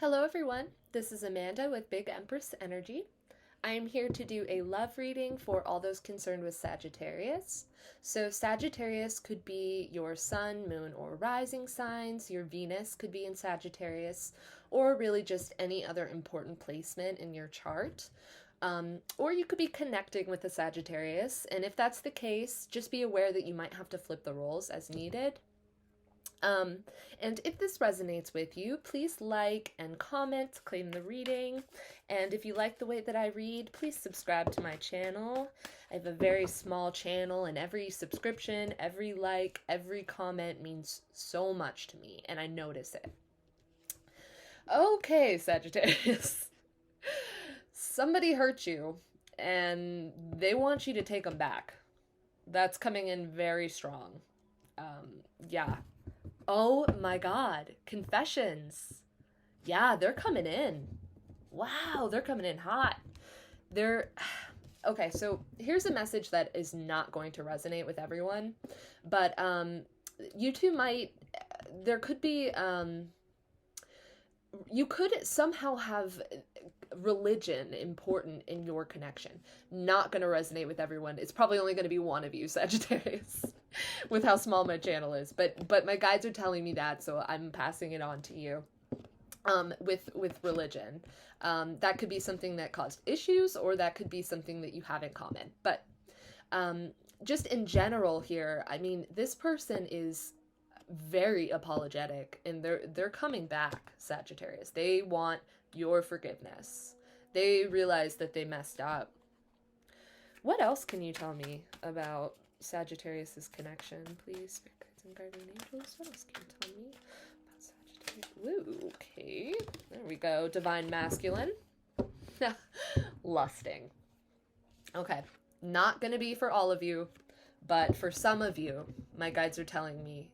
Hello everyone, this is Amanda with Big Empress Energy. I am here to do a love reading for all those concerned with Sagittarius. So Sagittarius could be your sun, moon, or rising signs. Your Venus could be in Sagittarius, or really just any other important placement in your chart. Or you could be connecting with a Sagittarius, and if that's the case, just be aware that you might have to flip the roles as needed. Um, and if this resonates with you, please like and comment, claim the reading. And if you like the way that I read, please subscribe to my channel. I have a very small channel, and every subscription, every like, every comment means so much to me, and I notice it. Okay, Sagittarius. Somebody hurt you, and they want you to take them back. That's coming in very strong. Yeah. Oh my God, confessions. Yeah, they're coming in. Wow, they're coming in hot. They're okay, so here's a message that is not going to resonate with everyone, but you two might there could be you could somehow have religion important in your connection. Not going to resonate with everyone. It's probably only going to be one of you, Sagittarius, with how small my channel is. But my guides are telling me that, so I'm passing it on to you. With religion, that could be something that caused issues, or that could be something that you have in common. But just in general here, I mean, this person is very apologetic, and they're coming back, Sagittarius. They want your forgiveness. They realize that they messed up. What else can you tell me about Sagittarius's connection, please? Spirit guides and guardian angels. What else can you tell me about Sagittarius? Ooh, okay. There we go. Divine masculine. Lusting. Okay. Not gonna be for all of you, but for some of you, my guides are telling me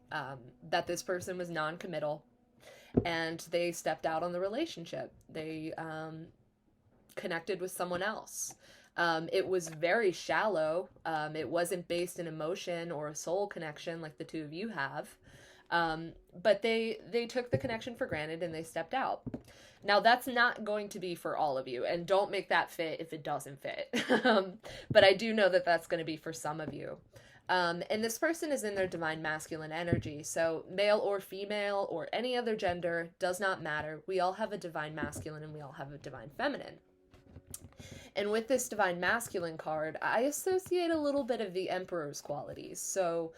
that this person was non-committal, and they stepped out on the relationship. They connected with someone else. It was very shallow. It wasn't based in emotion or a soul connection like the two of you have. But they took the connection for granted, and they stepped out. Now, that's not going to be for all of you, and don't make that fit if it doesn't fit. But I do know that that's going to be for some of you. And this person is in their divine masculine energy, so male or female or any other gender does not matter. We all have a divine masculine, and we all have a divine feminine. And with this divine masculine card, I associate a little bit of the Emperor's qualities. So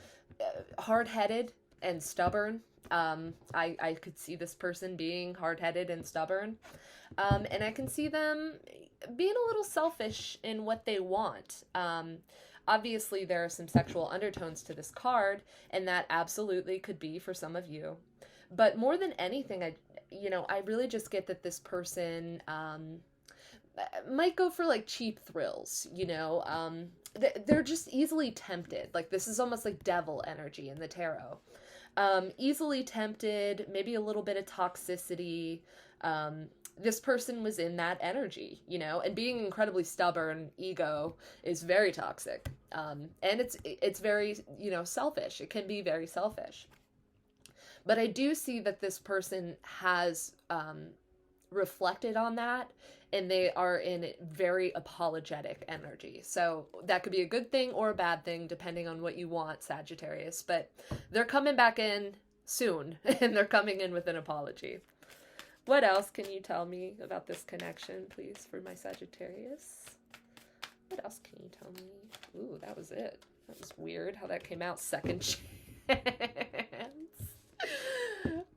hard-headed and stubborn. I could see this person being hard-headed and stubborn. And I can see them being a little selfish in what they want. Obviously, there are some sexual undertones to this card, and that absolutely could be for some of you. But more than anything, I really just get that this person might go for like cheap thrills, they're just easily tempted. Like, this is almost like devil energy in the tarot. Easily tempted, maybe a little bit of toxicity. This person was in that energy, and being incredibly stubborn, ego is very toxic. And it's very, selfish. It can be very selfish. But I do see that this person has reflected on that, and they are in very apologetic energy. So that could be a good thing or a bad thing, depending on what you want, Sagittarius. But they're coming back in soon, and they're coming in with an apology. What else can you tell me about this connection, please, for my Sagittarius? What else can you tell me? Ooh, that was it. That was weird how that came out. Second chance.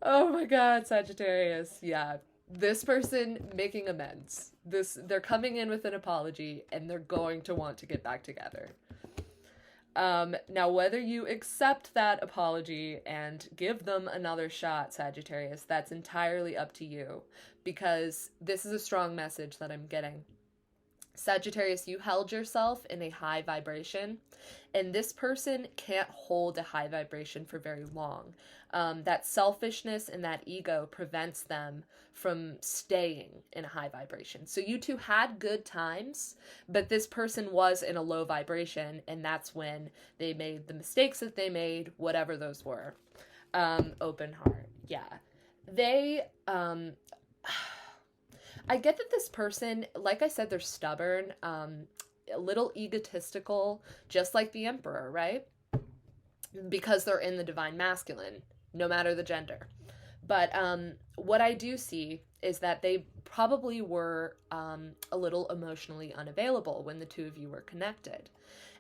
Oh my God, Sagittarius. Yeah. This person making amends. They're coming in with an apology, and they're going to want to get back together. Now, whether you accept that apology and give them another shot, Sagittarius, that's entirely up to you, because this is a strong message that I'm getting. Sagittarius, you held yourself in a high vibration, and this person can't hold a high vibration for very long. That selfishness and that ego prevents them from staying in a high vibration. So you two had good times, but this person was in a low vibration, and that's when they made the mistakes that they made, whatever those were. Open heart. Yeah. They, I get that this person, like I said, they're stubborn, a little egotistical, just like the Emperor, right? Because they're in the divine masculine, no matter the gender. But what I do see is that they probably were a little emotionally unavailable when the two of you were connected.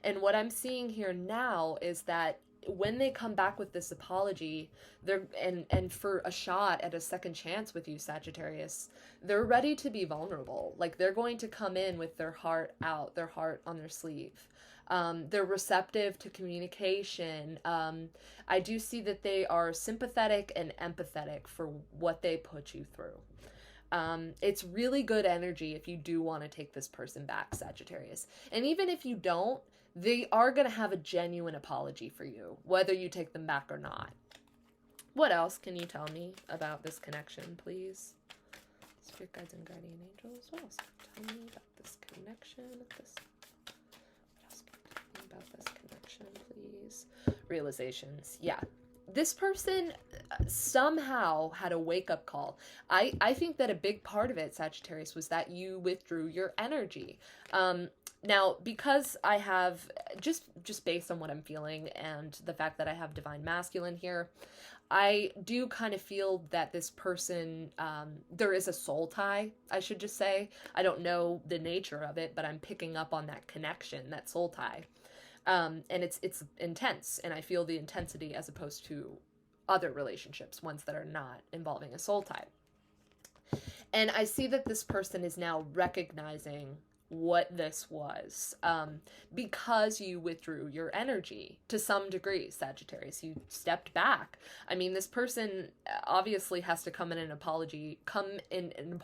And what I'm seeing here now is that when they come back with this apology, they're and for a shot at a second chance with you, Sagittarius, they're ready to be vulnerable. Like they're going to come in with their heart out, their heart on their sleeve. They're receptive to communication. I do see that they are sympathetic and empathetic for what they put you through. It's really good energy if you do want to take this person back, Sagittarius. And even if you don't, they are going to have a genuine apology for you, whether you take them back or not. What else can you tell me about this connection, please? Spirit guides and guardian angels. What else can you tell me about this connection? What else can you tell me about this connection, please? Realizations. Yeah. This person somehow had a wake-up call. I think that a big part of it, Sagittarius, was that you withdrew your energy. Now, because I have, just based on what I'm feeling and the fact that I have divine masculine here, I do kind of feel that this person, there is a soul tie, I should just say. I don't know the nature of it, but I'm picking up on that connection, that soul tie. And it's intense, and I feel the intensity as opposed to other relationships, ones that are not involving a soul tie. And I see that this person is now recognizing what this was, because you withdrew your energy to some degree, Sagittarius. You stepped back. I mean, this person obviously has to come in an apology, come in an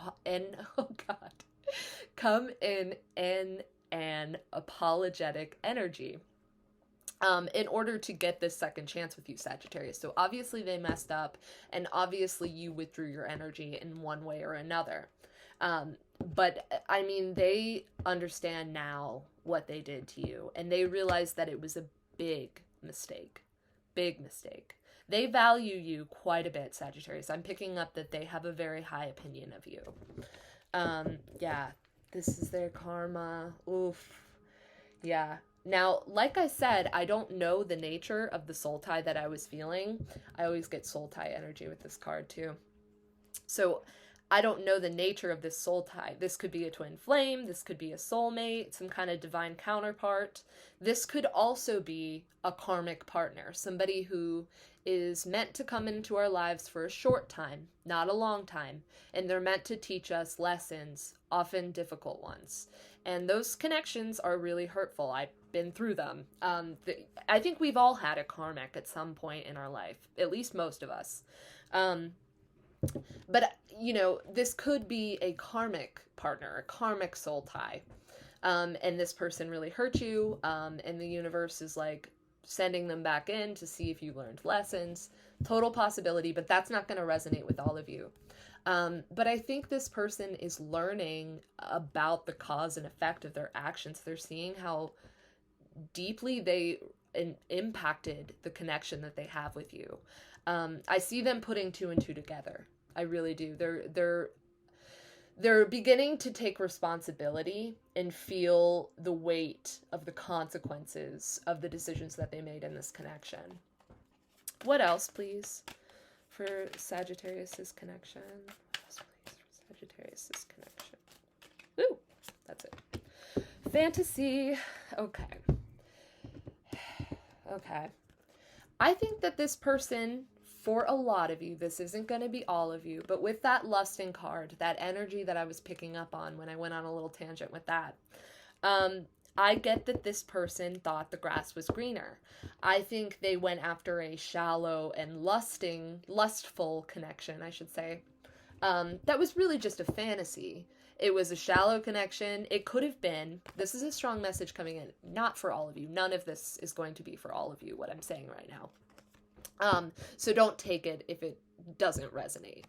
apologetic energy. In order to get this second chance with you, Sagittarius. So obviously they messed up, and obviously you withdrew your energy in one way or another. But I mean, they understand now what they did to you, and they realize that it was a big mistake. Big mistake. They value you quite a bit, Sagittarius. I'm picking up that they have a very high opinion of you. Yeah, this is their karma. Oof. Yeah. Now, like I said, I don't know the nature of the soul tie that I was feeling. I always get soul tie energy with this card too. So I don't know the nature of this soul tie. This could be a twin flame. This could be a soulmate, some kind of divine counterpart. This could also be a karmic partner, somebody who is meant to come into our lives for a short time, not a long time, and they're meant to teach us lessons, often difficult ones. And those connections are really hurtful. I've been through them. I think we've all had a karmic at some point in our life, at least most of us. But, you know, this could be a karmic partner, a karmic soul tie. And this person really hurt you, and the universe is like sending them back in to see if you learned lessons. Total possibility, but that's not going to resonate with all of you. But I think this person is learning about the cause and effect of their actions. They're seeing how deeply they impacted the connection that they have with you. I see them putting two and two together. I really do. They're beginning to take responsibility and feel the weight of the consequences of the decisions that they made in this connection. What else, please, for Sagittarius's connection? What else, please, for Sagittarius's connection? Woo! That's it. Fantasy. Okay. Okay. I think that this person, for a lot of you, this isn't going to be all of you, but with that lusting card, that energy that I was picking up on when I went on a little tangent with that, I get that this person thought the grass was greener. I think they went after a shallow and lustful connection, I should say. That was really just a fantasy. It was a shallow connection. It could have been. This is a strong message coming in. Not for all of you. None of this is going to be for all of you, what I'm saying right now. So don't take it if it doesn't resonate.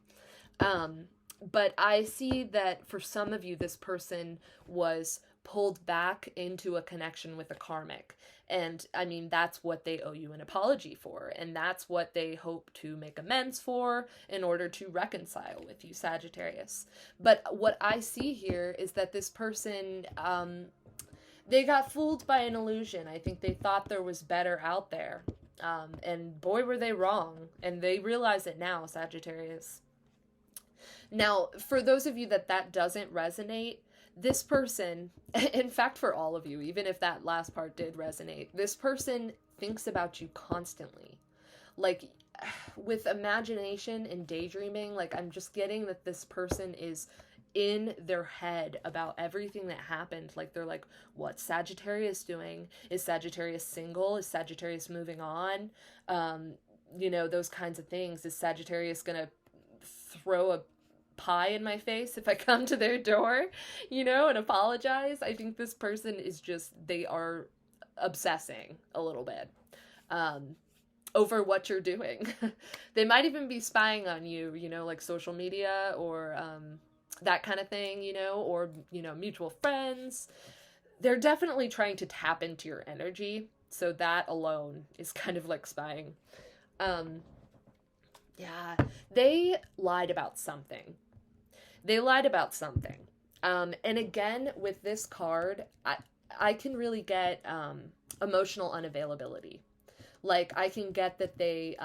But I see that for some of you, this person was pulled back into a connection with a karmic. And I mean, that's what they owe you an apology for. And that's what they hope to make amends for in order to reconcile with you, Sagittarius. But what I see here is that this person, they got fooled by an illusion. I think they thought there was better out there. And boy, were they wrong. And they realize it now, Sagittarius. Now, for those of you that doesn't resonate, this person, in fact, for all of you, even if that last part did resonate, this person thinks about you constantly. Like, with imagination and daydreaming, like, I'm just getting that this person is in their head about everything that happened. Like, they're like, what's Sagittarius doing? Is Sagittarius single? Is Sagittarius moving on? Those kinds of things. Is Sagittarius gonna throw a pie in my face if I come to their door, and apologize? I think this person is just, they are obsessing a little bit over what you're doing. They might even be spying on you, like social media or that kind of thing, or, mutual friends. They're definitely trying to tap into your energy. So that alone is kind of like spying. Yeah, they lied about something. And again, with this card, I can really get emotional unavailability. Like, I can get that they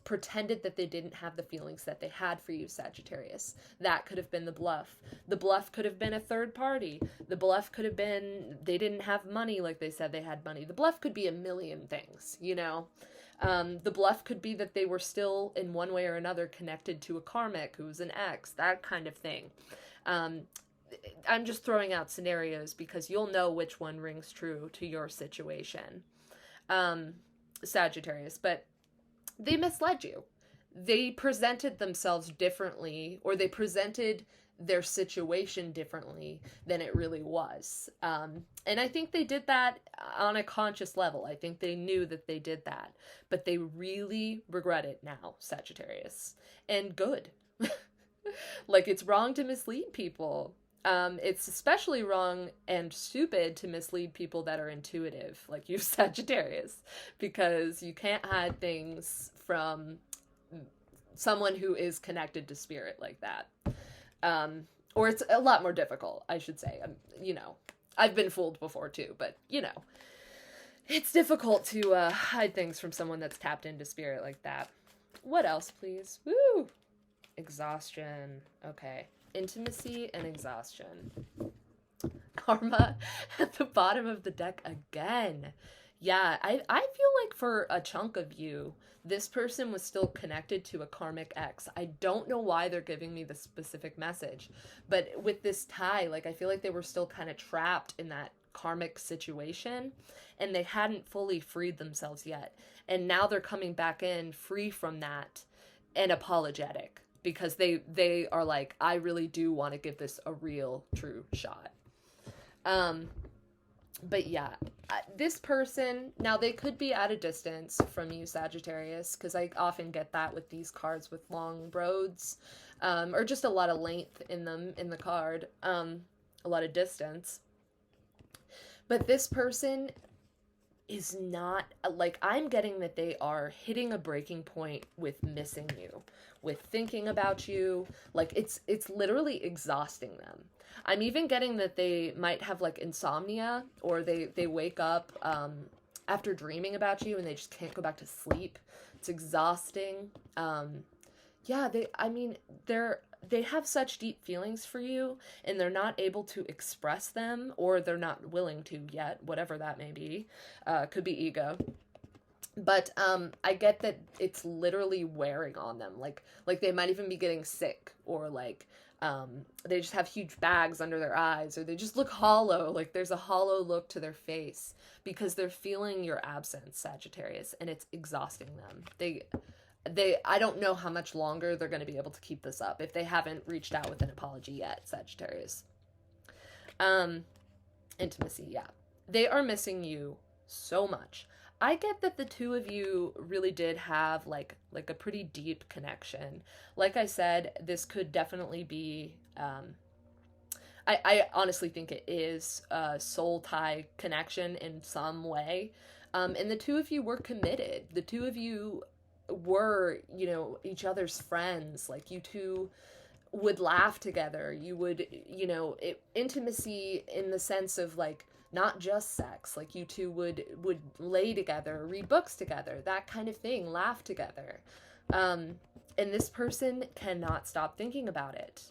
pretended that they didn't have the feelings that they had for you, Sagittarius. That could have been the bluff. The bluff could have been a third party. The bluff could have been they didn't have money like they said they had money. The bluff could be a million things, The bluff could be that they were still, in one way or another, connected to a karmic who was an ex, that kind of thing. I'm just throwing out scenarios because you'll know which one rings true to your situation, Sagittarius. But they misled you. They presented themselves differently, or they presented their situation differently than it really was. And I think they did that on a conscious level. I think they knew that they did that, but they really regret it now, Sagittarius. And good. Like, it's wrong to mislead people. It's especially wrong and stupid to mislead people that are intuitive, like you, Sagittarius, because you can't hide things from someone who is connected to spirit like that. Or it's a lot more difficult, I should say. I've been fooled before too, but it's difficult to hide things from someone that's tapped into spirit like that. What else, please? Woo! Exhaustion. Okay. Intimacy and exhaustion. Karma at the bottom of the deck again. Yeah, I feel like for a chunk of you, this person was still connected to a karmic ex. I don't know why they're giving me the specific message, but with this tie, like, I feel like they were still kind of trapped in that karmic situation, and they hadn't fully freed themselves yet. And now they're coming back in free from that and apologetic, because they are like, I really do want to give this a real, true shot. But yeah, this person, now they could be at a distance from you, Sagittarius, because I often get that with these cards with long roads, or just a lot of length in them, in the card, a lot of distance. But this person is not, like, I'm getting that they are hitting a breaking point with missing you, with thinking about you. Like, it's literally exhausting them. I'm even getting that they might have, like, insomnia, or they wake up after dreaming about you and they just can't go back to sleep. It's exhausting. Yeah, they have such deep feelings for you, and they're not able to express them, or they're not willing to yet, whatever that may be. Could be ego. But I get that it's literally wearing on them. Like they might even be getting sick, or like they just have huge bags under their eyes, or they just look hollow. Like, there's a hollow look to their face because they're feeling your absence, Sagittarius, and it's exhausting them. I don't know how much longer they're going to be able to keep this up if they haven't reached out with an apology yet, Sagittarius. Intimacy, yeah. They are missing you so much. I get that the two of you really did have like a pretty deep connection. Like I said, this could definitely be I honestly think it is a soul tie connection in some way. And the two of you were committed. The two of you were, you know, each other's friends. Like, you two would laugh together. You would, you know, intimacy in the sense of like not just sex. Like, you two would lay together, read books together, that kind of thing, laugh together. And this person cannot stop thinking about it.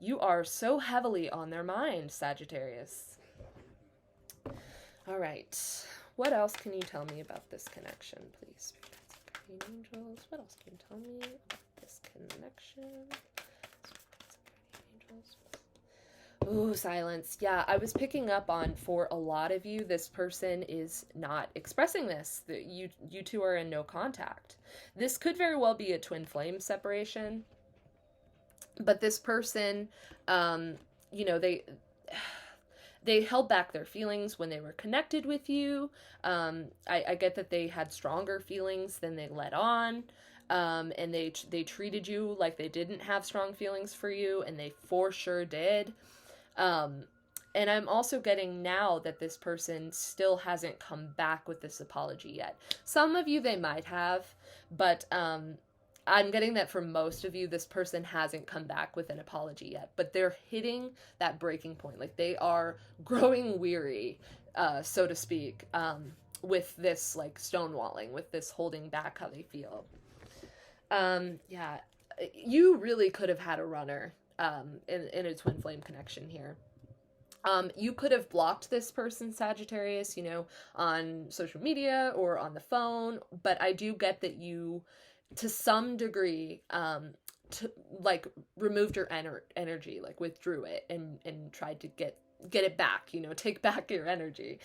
You are so heavily on their mind, Sagittarius. All right. What else can you tell me about this connection, please? Guardian angels. What else can you tell me about this connection? Ooh, silence. Yeah, I was picking up on, for a lot of you, this person is not expressing this. You two are in no contact. This could very well be a twin flame separation. But this person, you know, they held back their feelings when they were connected with you. I get that they had stronger feelings than they let on. And they treated you like they didn't have strong feelings for you, and they for sure did. And I'm also getting now that this person still hasn't come back with this apology yet. Some of you, they might have, but I'm getting that for most of you, this person hasn't come back with an apology yet, but they're hitting that breaking point. Like, they are growing weary, so to speak, with this, like, stonewalling, with this holding back how they feel. Yeah, you really could have had a runner, in a twin flame connection here. You could have blocked this person, Sagittarius, you know, on social media or on the phone, but I do get that you, to some degree, like, removed your energy, like, withdrew it and tried to get it back, you know, take back your energy.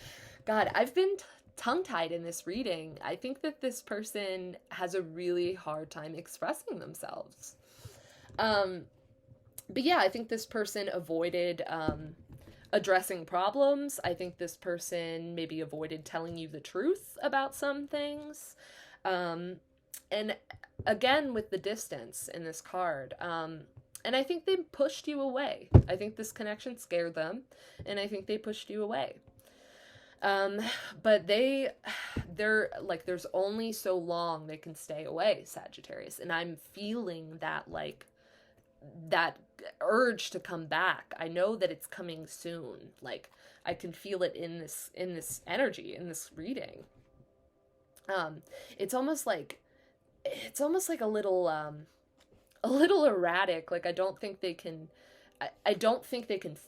God, I've been tongue-tied in this reading. I think that this person has a really hard time expressing themselves. But yeah, I think this person avoided addressing problems. I think this person maybe avoided telling you the truth about some things. And again, with the distance in this card, and I think they pushed you away. I think this connection scared them, and I think they pushed you away. But they're like, there's only so long they can stay away, Sagittarius, and I'm feeling that, like, that urge to come back. I know that it's coming soon. Like, I can feel it in this energy, in this reading. It's almost like a little erratic. Like, I don't think they can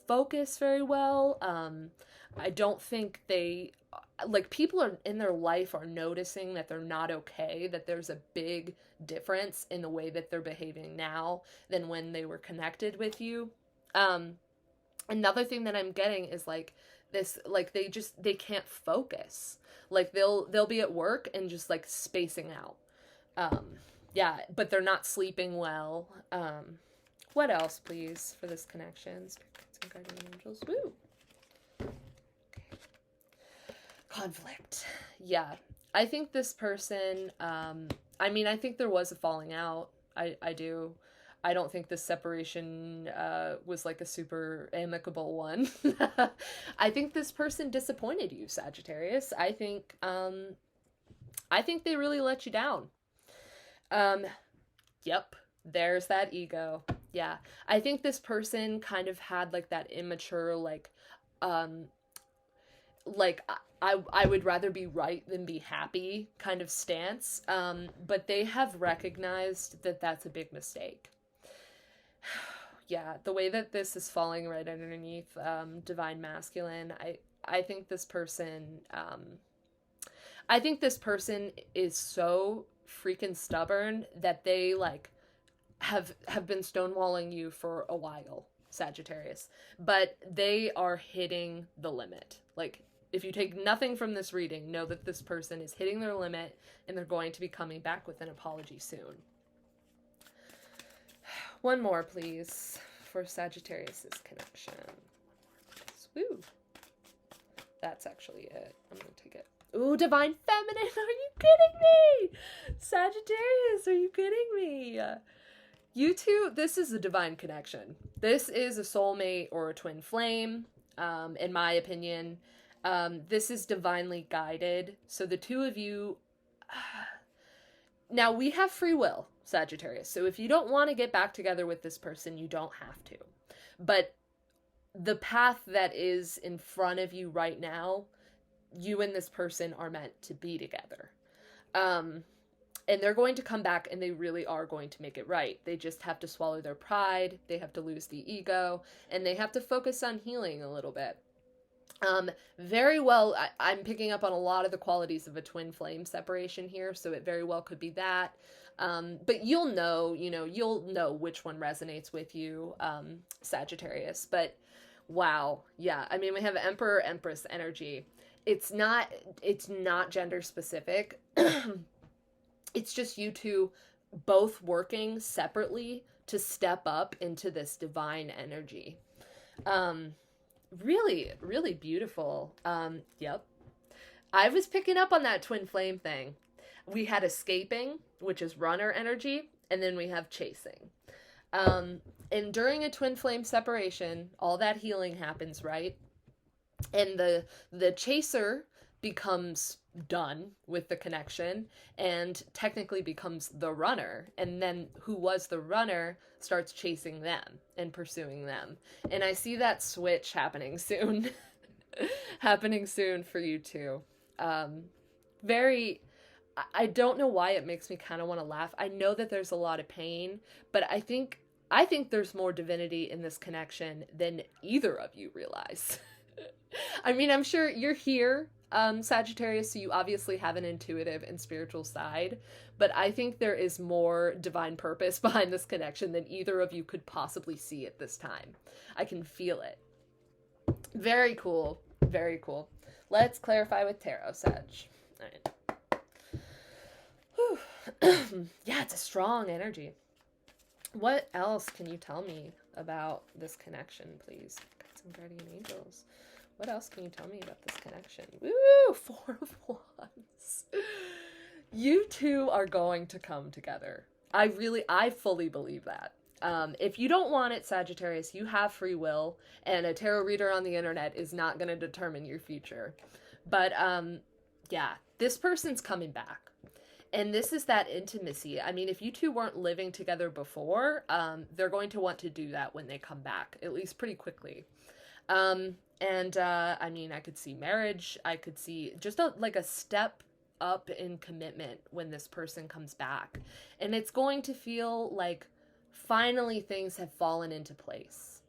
focus very well. I don't think they, like, people are in their life are noticing that they're not okay, that there's a big difference in the way that they're behaving now than when they were connected with you. Another thing that I'm getting is, like, this, like, they can't focus. Like, they'll be at work and just, like, spacing out. Yeah, but they're not sleeping well. What else, please, for this connection? Spirits and guardian angels. Woo! Okay. Conflict. Yeah. I think this person, I mean, I think there was a falling out. I do. I don't think this separation was, like, a super amicable one. I think this person disappointed you, Sagittarius. I think they really let you down. Yep, there's that ego. Yeah, I think this person kind of had, like, that immature, like, I would rather be right than be happy kind of stance. But they have recognized that that's a big mistake. Yeah, the way that this is falling right underneath divine masculine, I think this person, is so freaking stubborn that they, like, have been stonewalling you for a while, Sagittarius, but they are hitting the limit. Like, if you take nothing from this reading, know that this person is hitting their limit, and they're going to be coming back with an apology soon. One more, please, for Sagittarius's connection. Woo! That's actually it. I'm gonna take it. Ooh, divine feminine. Are you kidding me? Sagittarius, are you kidding me? You two, this is a divine connection. This is a soulmate or a twin flame, in my opinion. This is divinely guided. So the two of you. Now, we have free will, Sagittarius. So if you don't want to get back together with this person, you don't have to. But the path that is in front of you right now, you and this person are meant to be together. And they're going to come back and they really are going to make it right. They just have to swallow their pride, they have to lose the ego, and they have to focus on healing a little bit. Very well, I'm picking up on a lot of the qualities of a twin flame separation here, so it very well could be that. But you'll know which one resonates with you, Sagittarius. But wow, yeah, I mean, we have Emperor, Empress energy. It's not gender specific. It's just you two both working separately to step up into this divine energy. Really, really beautiful. Yep. I was picking up on that twin flame thing. We had escaping, which is runner energy, and then we have chasing. And during a twin flame separation, all that healing happens, right? And the chaser becomes done with the connection and technically becomes the runner, and then who was the runner starts chasing them and pursuing them. And I see that switch happening soon. Happening soon for you too. I don't know why it makes me kind of want to laugh. I know that there's a lot of pain, but I think there's more divinity in this connection than either of you realize. I mean, I'm sure you're here, Sagittarius, so you obviously have an intuitive and spiritual side, but I think there is more divine purpose behind this connection than either of you could possibly see at this time. I can feel it. Very cool. Very cool. Let's clarify with tarot, Sag. All right. Yeah, it's a strong energy. What else can you tell me about this connection, please? Got some guardian angels. What else can you tell me about this connection? Woo! 4 of Wands. You two are going to come together. I fully believe that. If you don't want it, Sagittarius, you have free will, and a tarot reader on the internet is not going to determine your future. But, yeah, this person's coming back. And this is that intimacy. I mean, if you two weren't living together before, they're going to want to do that when they come back, at least pretty quickly. I mean, I could see marriage. I could see just a step up in commitment when this person comes back. And it's going to feel like finally things have fallen into place,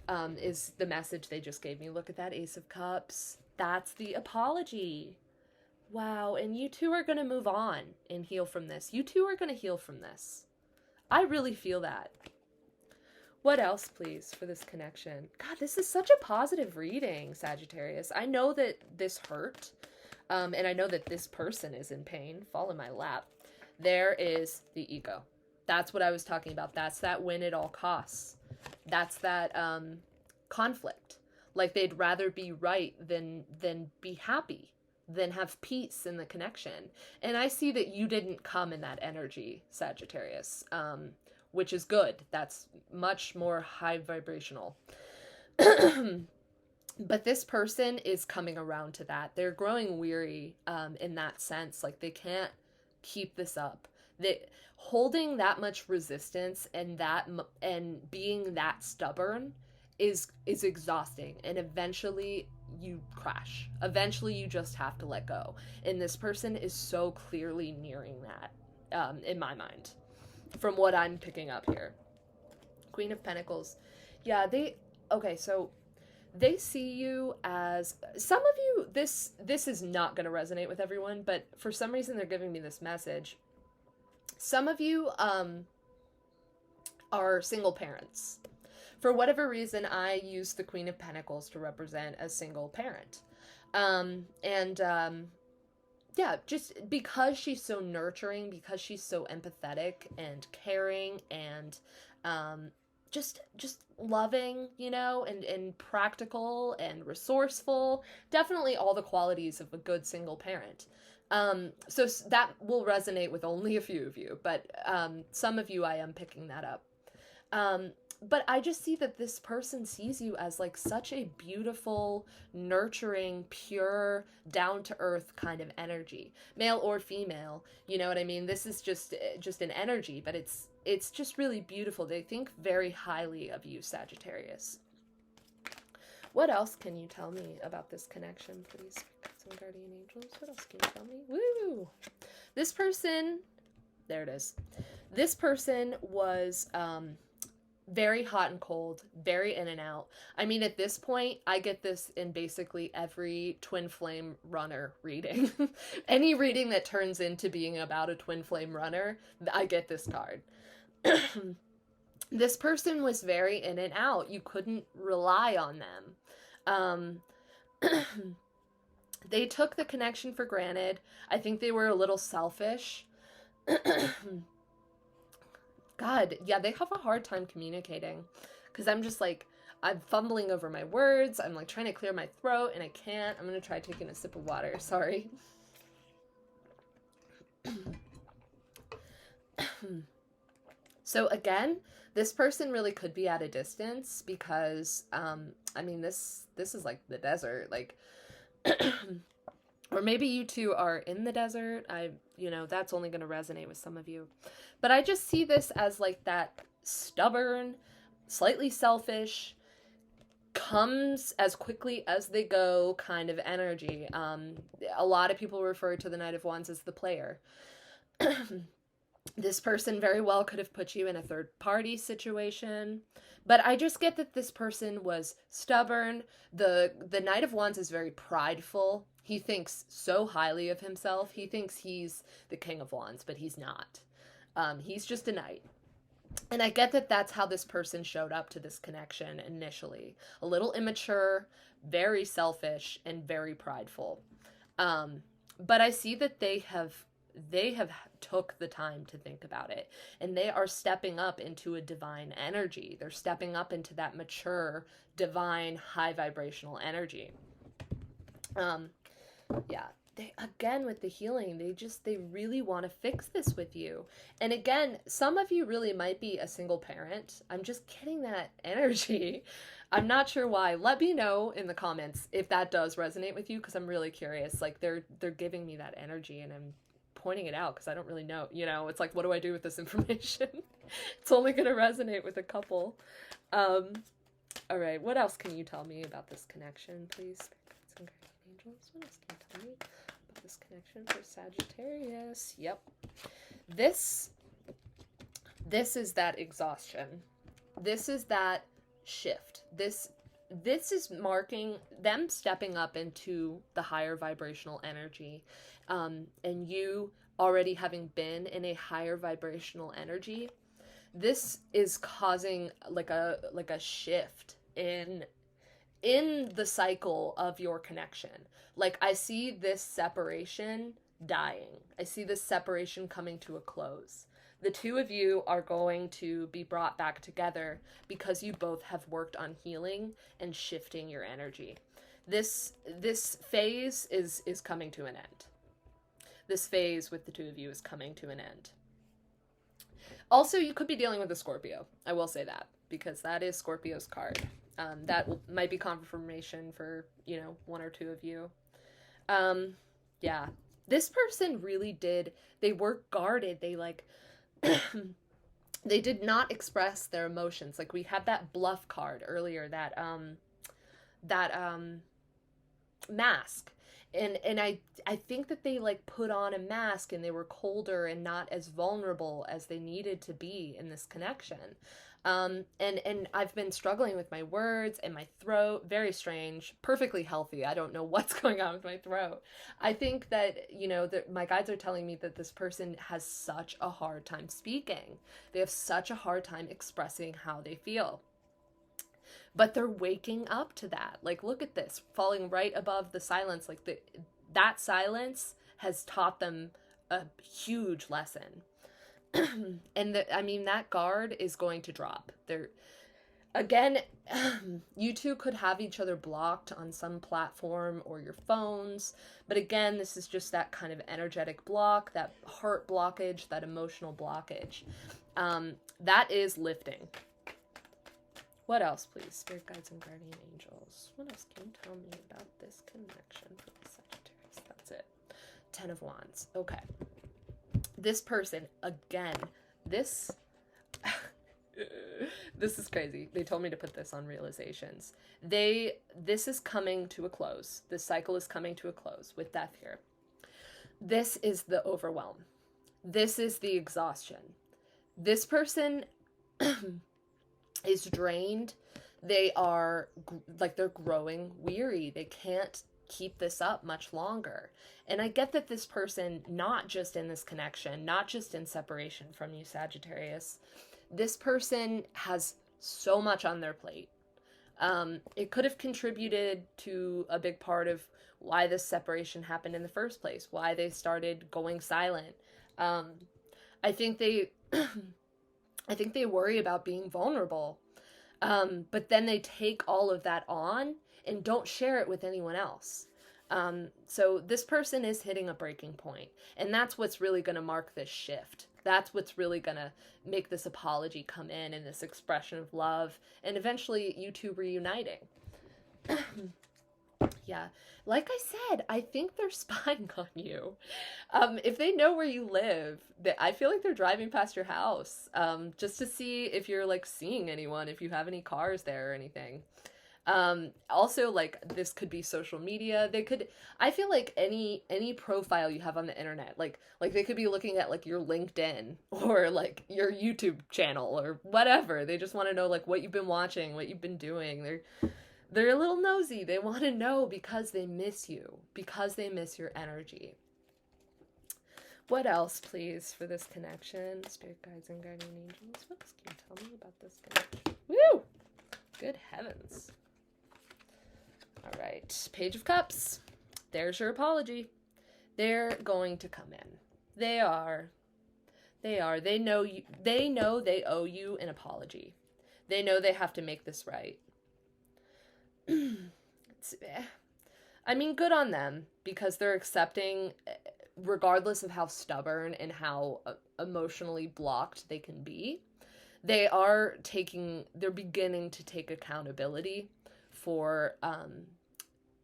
is the message they just gave me. Look at that Ace of Cups. That's the apology. Wow. And you two are going to move on and heal from this. You two are going to heal from this. I really feel that. What else, please, for this connection? God, this is such a positive reading, Sagittarius. I know that this hurt, and I know that this person is in pain. Fall in my lap. There is the ego. That's what I was talking about. That's that win at all costs. That's that conflict. Like they'd rather be right than be happy, than have peace in the connection. And I see that you didn't come in that energy, Sagittarius. Which is good. That's much more high vibrational. But this person is coming around to that. They're growing weary in that sense. Like they can't keep this up. Holding that much resistance and being that stubborn is exhausting. And eventually you crash. Eventually you just have to let go. And this person is so clearly nearing that in my mind. From what I'm picking up here. Queen of Pentacles. Yeah, so they see you as, some of you, this is not going to resonate with everyone, but for some reason they're giving me this message. Some of you are single parents. For whatever reason, I use the Queen of Pentacles to represent a single parent. Yeah, just because she's so nurturing, because she's so empathetic and caring and just loving, you know, and practical and resourceful. Definitely all the qualities of a good single parent. So that will resonate with only a few of you, but some of you I am picking that up. Um, but I just see that this person sees you as like such a beautiful, nurturing, pure, down to earth kind of energy, male or female. You know what I mean? This is just an energy, but it's just really beautiful. They think very highly of you, Sagittarius. What else can you tell me about this connection, please? Some guardian angels. What else can you tell me? Woo! This person, there it is. This person was very hot and cold, very in and out. I mean, at this point, I get this in basically every twin flame runner reading. Any reading that turns into being about a twin flame runner, I get this card. This person was very in and out. You couldn't rely on them. They took the connection for granted. I think they were a little selfish. God, yeah, they have a hard time communicating because I'm just like, I'm fumbling over my words. I'm like trying to clear my throat and I can't. I'm going to try taking a sip of water. Sorry. So again, this person really could be at a distance because, I mean, this is like the desert, like, or maybe you two are in the desert. You know, that's only going to resonate with some of you. But I just see this as like that stubborn, slightly selfish, comes as quickly as they go kind of energy. A lot of people refer to the Knight of Wands as the player. This person very well could have put you in a third party situation. But I just get that this person was stubborn. The Knight of Wands is very prideful. He thinks so highly of himself. He thinks he's the King of Wands, but he's not. He's just a knight. And I get that that's how this person showed up to this connection initially. A little immature, very selfish, and very prideful. But I see that they have took the time to think about it, and they are stepping up into a divine energy. They're stepping up into that mature, divine, high vibrational energy. Yeah, they, again, with the healing, they really want to fix this with you. And again, some of you really might be a single parent. I'm just getting that energy. I'm not sure why. Let me know in the comments if that does resonate with you, because I'm really curious. Like, they're giving me that energy, and I'm pointing it out because I don't really know. You know, it's like, what do I do with this information? It's only going to resonate with a couple. All right, what else can you tell me about this connection, please? Some guardian angels. What else can you tell me about this connection for Sagittarius? Yep. This is that exhaustion. This is that shift. This is marking them stepping up into the higher vibrational energy, and you already having been in a higher vibrational energy. This is causing like a shift in the cycle of your connection. Like, I see this separation dying. I see this separation coming to a close. The two of you are going to be brought back together because you both have worked on healing and shifting your energy. This phase is coming to an end. This phase with the two of you is coming to an end. Also, you could be dealing with a Scorpio. I will say that, because that is Scorpio's card. That might be confirmation for, you know, one or two of you. Yeah. This person really did, they were guarded. They like, they did not express their emotions. Like, we had that bluff card earlier, that mask. And I think that they like put on a mask, and they were colder and not as vulnerable as they needed to be in this connection. And I've been struggling with my words and my throat. Very strange. Perfectly healthy. I don't know what's going on with my throat. I think that, you know, that my guides are telling me that this person has such a hard time speaking. They have such a hard time expressing how they feel. But they're waking up to that. Like, look at this, falling right above the silence. Like, that silence has taught them a huge lesson. And I mean, that guard is going to drop. again, you two could have each other blocked on some platform or your phones. But again, this is just that kind of energetic block, that heart blockage, that emotional blockage. That is lifting. What else, please? Spirit guides and guardian angels. What else can you tell me about this connection for the Sagittarius? That's it. 10 of Wands. Okay. This person, again, this is crazy. They told me to put this on realizations. This is coming to a close. This cycle is coming to a close with death here. This is the overwhelm. This is the exhaustion. This person is drained. They are they're growing weary. They can't keep this up much longer. And I get that this person, not just in this connection, not just in separation from you, Sagittarius, this person has so much on their plate. It could have contributed to a big part of why this separation happened in the first place, why they started going silent. I think they worry about being vulnerable. But then they take all of that on and don't share it with anyone else. So this person is hitting a breaking point, and that's what's really going to mark this shift. That's what's really going to make this apology come in and this expression of love, and eventually you two reuniting. Yeah, like I said, I think they're spying on you. If they know where you live, I feel like they're driving past your house, just to see if you're like seeing anyone, if you have any cars there or anything. Also, like, this could be social media. I feel like any profile you have on the internet, like they could be looking at like your LinkedIn or like your YouTube channel or whatever. They just want to know like what you've been watching, what you've been doing. They're a little nosy. They want to know because they miss you, because they miss your energy. What else, please, for this connection? Spirit guides and guardian angels. What else can you tell me about this connection? Woo! Good heavens. All right. Page of Cups. There's your apology. They're going to come in. They are. They know you. They know they owe you an apology. They know they have to make this right. I mean, good on them, because they're accepting, regardless of how stubborn and how emotionally blocked they can be, they're beginning to take accountability for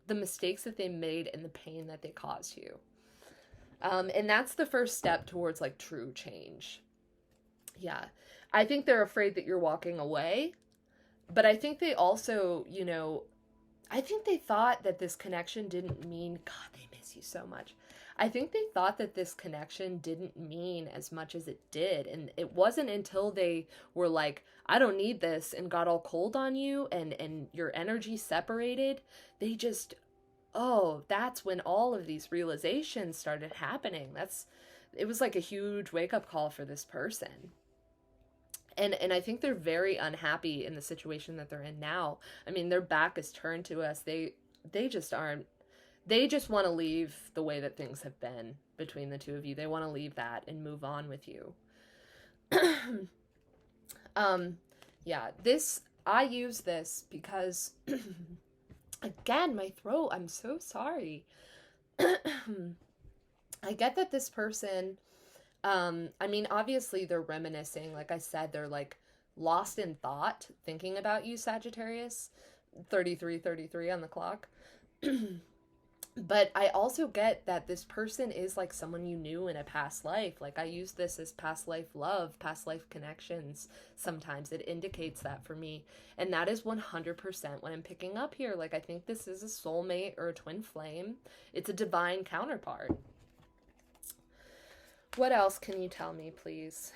the mistakes that they made and the pain that they caused you. And that's the first step towards like true change. Yeah. I think they're afraid that you're walking away, but I think they also, I think they thought that this connection didn't mean, God, they miss you so much. I think they thought that this connection didn't mean as much as it did. And it wasn't until they were like, I don't need this, and got all cold on you and your energy separated. They just, that's when all of these realizations started happening. It was like a huge wake-up call for this person. And I think they're very unhappy in the situation that they're in now. I mean, their back is turned to us. They just aren't. They just want to leave the way that things have been between the two of you. They want to leave that and move on with you. Yeah, I use this because, again, my throat, I'm so sorry. I get that this person, I mean, obviously they're reminiscing. Like I said, they're like lost in thought, thinking about you, Sagittarius. 33 on the clock. But I also get that this person is like someone you knew in a past life. Like I use this as past life love, past life connections. Sometimes it indicates that for me. And that is 100% what I'm picking up here. Like I think this is a soulmate or a twin flame. It's a divine counterpart. What else can you tell me, please?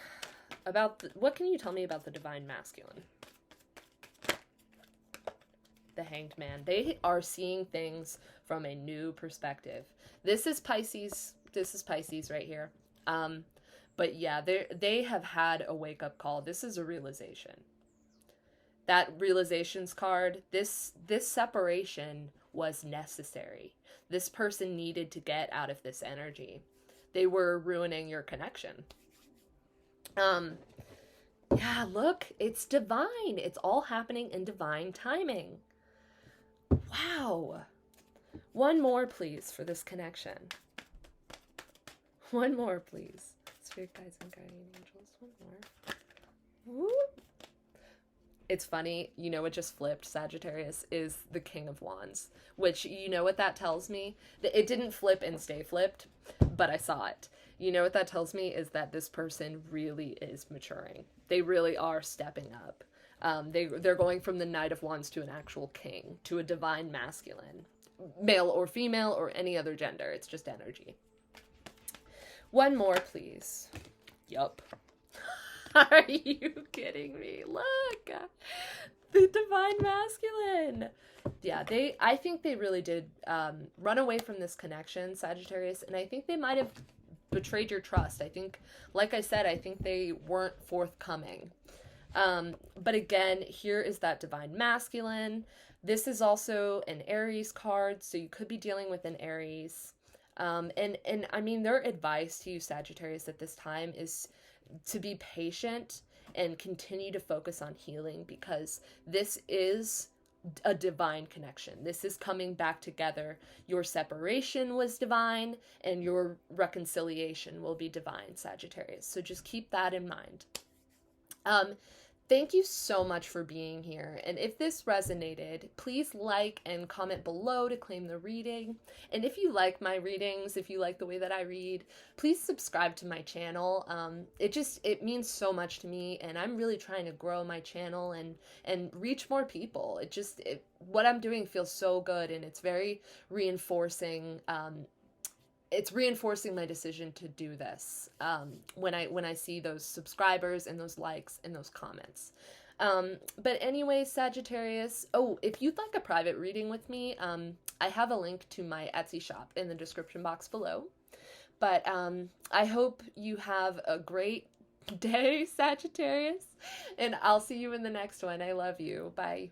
What can you tell me about the divine masculine? The Hanged Man. They are seeing things from a new perspective. This is Pisces. This is Pisces right here. But yeah, they have had a wake-up call. This is a realization. That realizations card, this separation was necessary. This person needed to get out of this energy. They were ruining your connection. Yeah, look, it's divine. It's all happening in divine timing. Wow. One more, please, for this connection. One more, please. Spirit guides and guardian angels. One more. Woo. It's funny, you know, it just flipped. Sagittarius is the King of Wands, which, you know what that tells me? It didn't flip and stay flipped, but I saw it. You know what that tells me is that this person really is maturing. They really are stepping up. They're going from the Knight of Wands to an actual king, to a divine masculine, male or female or any other gender. It's just energy. One more, please. Yup. Are you kidding me? Look, the divine masculine. Yeah, I think they really did run away from this connection, Sagittarius, and I think they might have betrayed your trust. I think, like I said, I think they weren't forthcoming. But again, here is that divine masculine. This is also an Aries card, so you could be dealing with an Aries. And I mean, their advice to you, Sagittarius, at this time is to be patient and continue to focus on healing, because this is a divine connection. This is coming back together. Your separation was divine and your reconciliation will be divine, Sagittarius. So just keep that in mind. Thank you so much for being here. And if this resonated, please like and comment below to claim the reading. And if you like my readings, if you like the way that I read, please subscribe to my channel. It means so much to me, and I'm really trying to grow my channel and reach more people. What I'm doing feels so good, and it's very reinforcing. It's reinforcing my decision to do this when I see those subscribers and those likes and those comments. But anyway, Sagittarius, if you'd like a private reading with me, I have a link to my Etsy shop in the description box below. But I hope you have a great day, Sagittarius, and I'll see you in the next one. I love you. Bye.